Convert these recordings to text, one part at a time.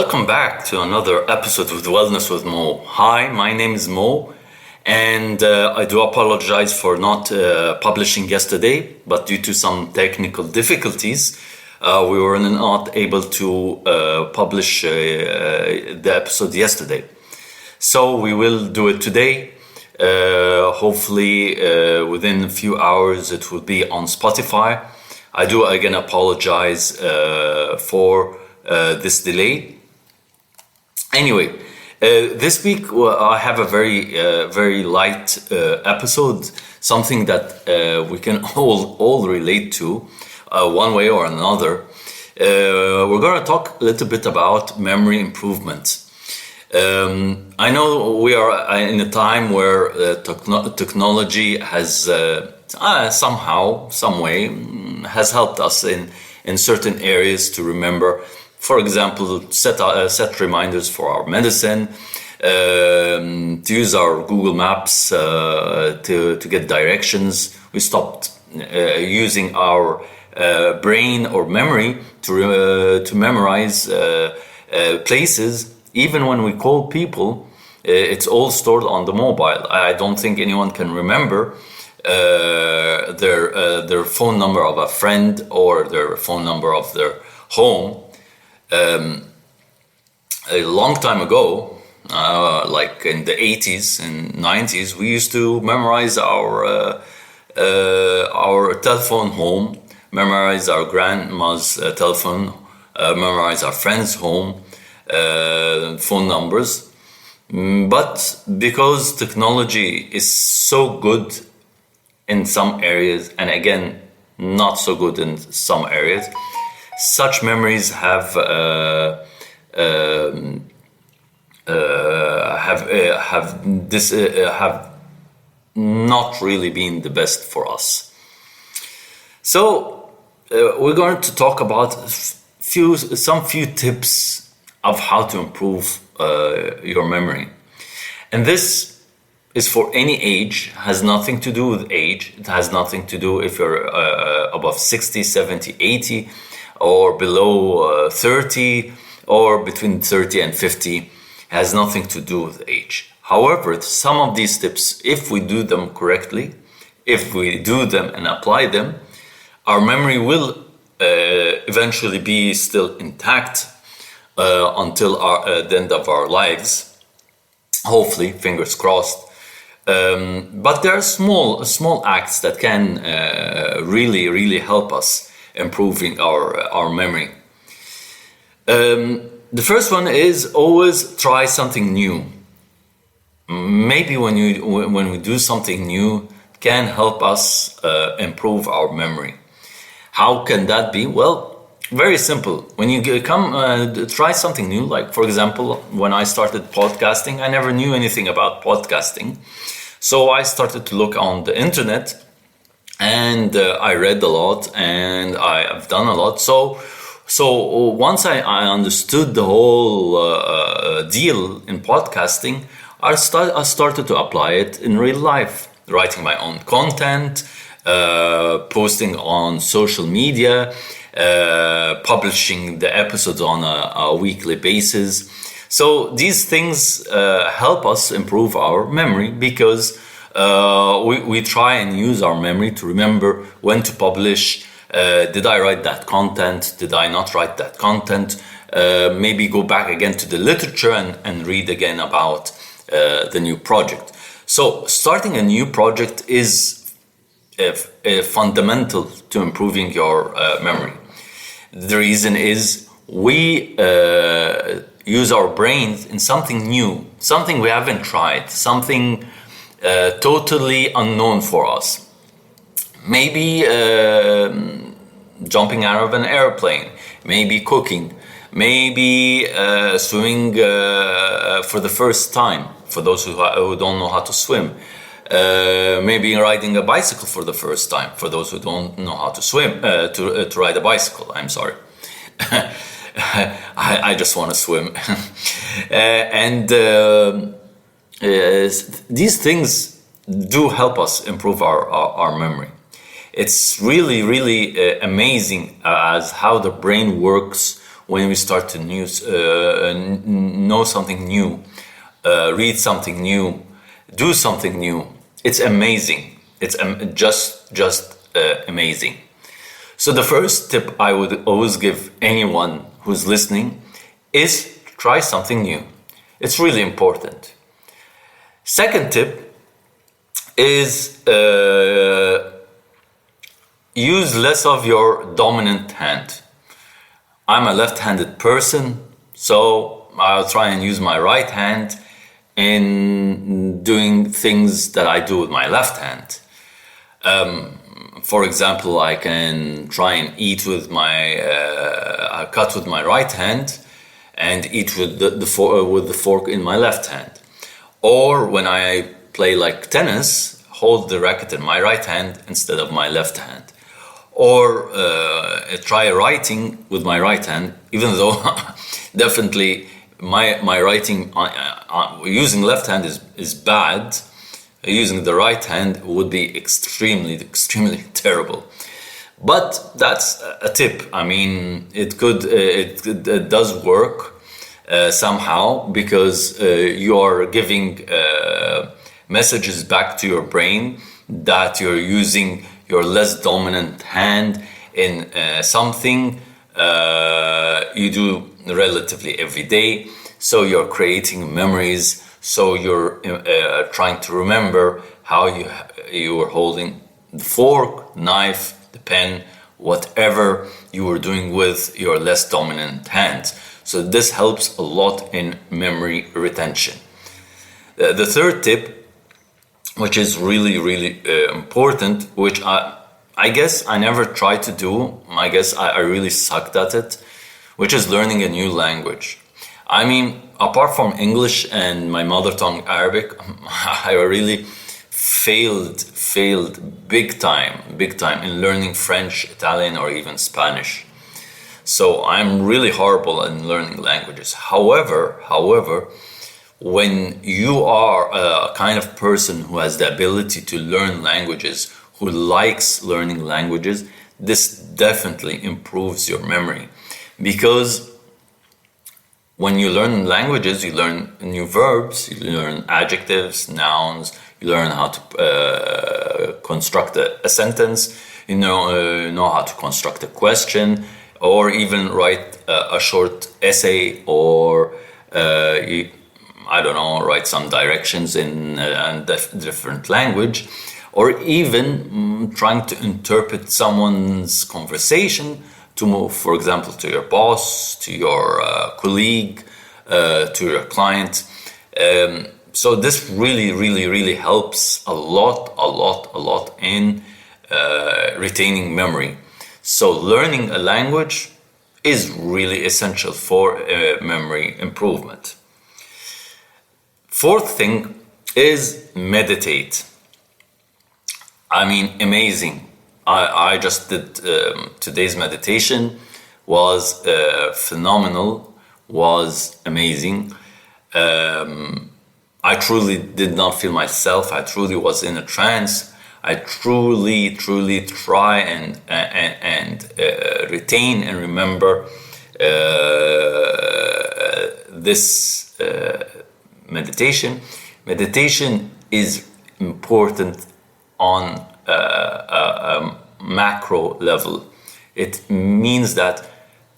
Welcome back to another episode with Wellness with Mo. Hi, my name is Mo, and I do apologize for not publishing yesterday, but due to some technical difficulties, we were not able to publish the episode yesterday. So we will do it today. Hopefully, within a few hours, it will be on Spotify. I do again apologize for this delay. Anyway, this week I have a very light episode, something that we can all relate to one way or another. We're going to talk a little bit about memory improvement. I know we are in a time where technology has somehow, some way, has helped us in certain areas to remember. For example, set reminders for our medicine, to use our Google Maps to get directions. We stopped using our brain or memory to memorize places. Even when we call people, it's all stored on the mobile. I don't think anyone can remember their phone number of a friend or their phone number of their home. A long time ago, like in the 80s and 90s, we used to memorize our telephone home, memorize our grandma's telephone, memorize our friend's home, phone numbers. But because technology is so good in some areas, and again, not so good in some areas, such memories have not really been the best for us. So we're going to talk about some few tips of how to improve your memory, and this is for any age. Has nothing to do with age. It has nothing to do if you're above 60, 70, 80 or below 30 or between 30 and 50. Has nothing to do with age. However, some of these tips, if we do them correctly, if we do them and apply them, our memory will eventually be still intact until the end of our lives. Hopefully, fingers crossed. But there are small acts that can really help us improving our memory. The first one is always try something new. Maybe when we do something new, it can help us improve our memory. How can that be? Well, very simple. When you try something new, like for example, when I started podcasting, I never knew anything about podcasting. So I started to look on the internet, and I read a lot, and I've done a lot. So once I understood the whole deal in podcasting, I started to apply it in real life, writing my own content, posting on social media, publishing the episodes on a weekly basis. So these things help us improve our memory because we try and use our memory to remember when to publish. Did I write that content? Did I not write that content? Maybe go back again to the literature and read again about the new project. So starting a new project is fundamental to improving your memory. The reason is we use our brains in something new, something we haven't tried, something totally unknown for us. Maybe jumping out of an airplane, maybe cooking, maybe swimming for the first time, for those who don't know how to swim. Maybe riding a bicycle for the first time, for those who don't know how to swim, to ride a bicycle. I'm sorry. I just want to swim. These things do help us improve our memory. It's really amazing as how the brain works when we start to know something new, read something new, do something new. It's amazing. It's just amazing. So the first tip I would always give anyone who's listening is try something new. It's really important. Second tip is use less of your dominant hand. I'm a left-handed person, so I'll try and use my right hand in doing things that I do with my left hand. For example, I can try and eat with I cut with my right hand and eat with the fork in my left hand. Or when I play like tennis, hold the racket in my right hand instead of my left hand. Or try writing with my right hand, even though definitely my writing using left hand is bad. Using the right hand would be extremely terrible. But that's a tip. I mean, it does work somehow, because you are giving messages back to your brain that you're using your less dominant hand in something you do relatively every day. So you're creating memories. So you're trying to remember how you were holding the fork, knife, the pen, whatever you were doing with your less dominant hand. So this helps a lot in memory retention. The third tip, which is really important, which I guess I never tried to do. I guess I really sucked at it, which is learning a new language. I mean, apart from English and my mother tongue Arabic, I really failed big time in learning French, Italian, or even Spanish. So I'm really horrible in learning languages. However, when you are a kind of person who has the ability to learn languages, who likes learning languages, this definitely improves your memory. Because when you learn languages, you learn new verbs, you learn adjectives, nouns, you learn how to construct a sentence, you know how to construct a question, or even write a short essay, or write some directions in a different language, or even trying to interpret someone's conversation to move, for example, to your boss, to your colleague, to your client. So this really helps a lot in retaining memory. So learning a language is really essential for memory improvement. Fourth thing is meditate. I mean, amazing. I just did today's meditation, was phenomenal, was amazing. I truly did not feel myself. I truly was in a trance. I truly try and retain and remember this meditation. Meditation is important on a macro level. It means that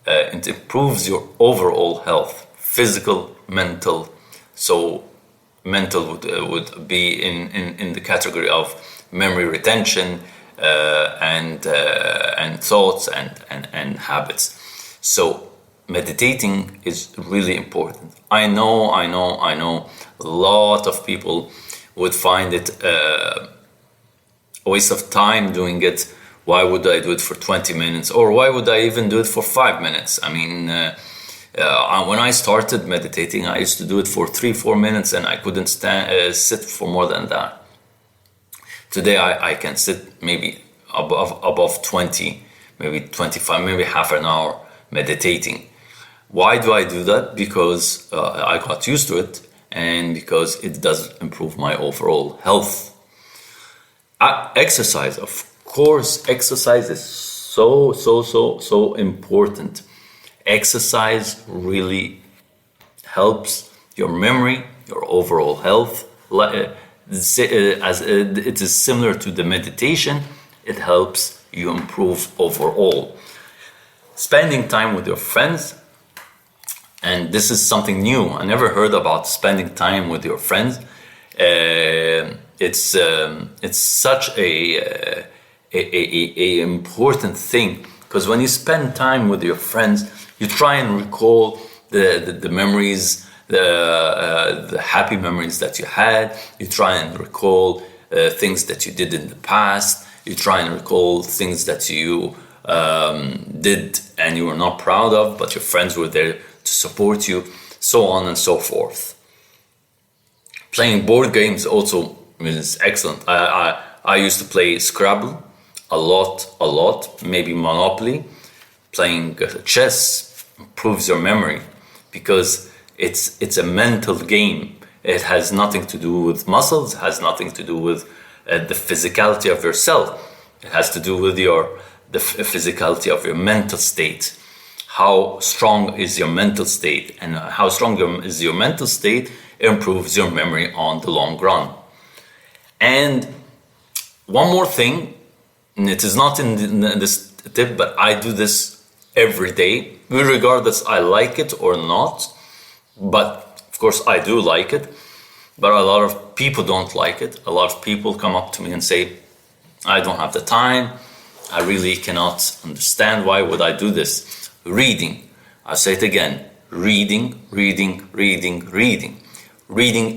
it improves your overall health, physical, mental. So mental would be in the category of memory retention and thoughts and habits. So meditating is really important. I know a lot of people would find it a waste of time doing it. Why would I do it for 20 minutes? Or why would I even do it for 5 minutes? I mean, when I started meditating, I used to do it for 3-4 minutes, and I couldn't sit for more than that. Today, I can sit maybe above 20, maybe 25, maybe half an hour meditating. Why do I do that? Because I got used to it, and because it does improve my overall health. Exercise, of course, exercise is so important. Exercise really helps your memory, your overall health. As it is similar to the meditation, it helps you improve overall. Spending time with your friends, and this is something new. I never heard about spending time with your friends. It's such a important thing, because when you spend time with your friends, you try and recall the memories, the happy memories that you had. You try and recall things that you did in the past. You try and recall things that you did and you were not proud of, but your friends were there to support you, so on and so forth. Playing board games also is excellent. I used to play Scrabble a lot, maybe Monopoly. Playing chess improves your memory because it's a mental game. It has nothing to do with muscles, has nothing to do with the physicality of yourself. It has to do with the physicality of your mental state. How strong is your mental state, and how strong is your mental state improves your memory on the long run. And one more thing, and it is not in this tip, but I do this every day, regardless I like it or not. But of course I do like it, but a lot of people don't like it. A lot of people come up to me and say, I don't have the time. I really cannot understand, why would I do this? Reading. I say it again, reading. Reading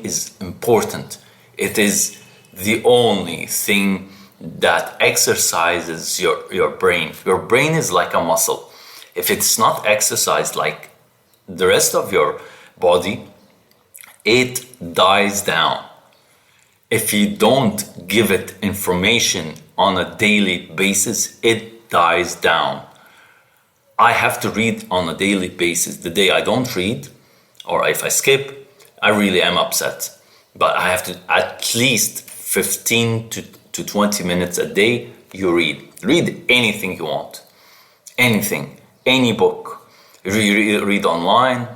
is important. It is the only thing that exercises your brain. Your brain is like a muscle. If it's not exercised like the rest of your body, it dies down. If you don't give it information on a daily basis, it dies down. I have to read on a daily basis. The day I don't read, or if I skip, I really am upset. But I have to at least 15 to 20 minutes a day. You read anything you want, anything, any book. Read online.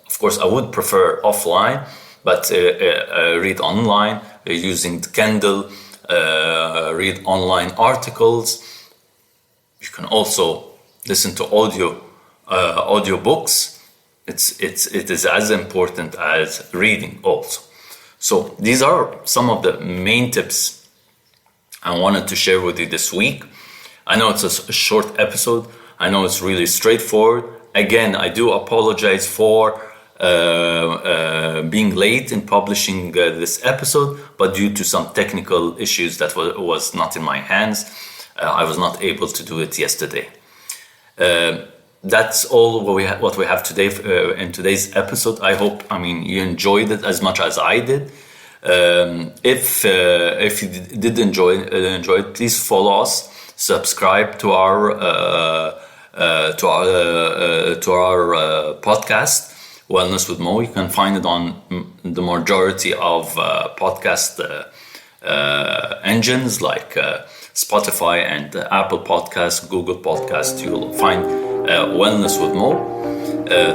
Of course, I would prefer offline, but read online using the Kindle. Read online articles. You can also listen to audio books. It is as important as reading also. So these are some of the main tips I wanted to share with you this week. I know it's a short episode. I know it's really straightforward. Again, I do apologize for being late in publishing this episode, but due to some technical issues that was not in my hands, I was not able to do it yesterday. That's all what we have today in today's episode. I hope, you enjoyed it as much as I did. If you did enjoy it, please follow us, subscribe to our podcast, Wellness with Mo. You can find it on the majority of podcast engines like Spotify and Apple Podcasts, Google Podcasts. You'll find Wellness with Mo.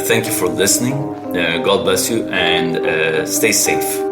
Thank you for listening. God bless you, and stay safe.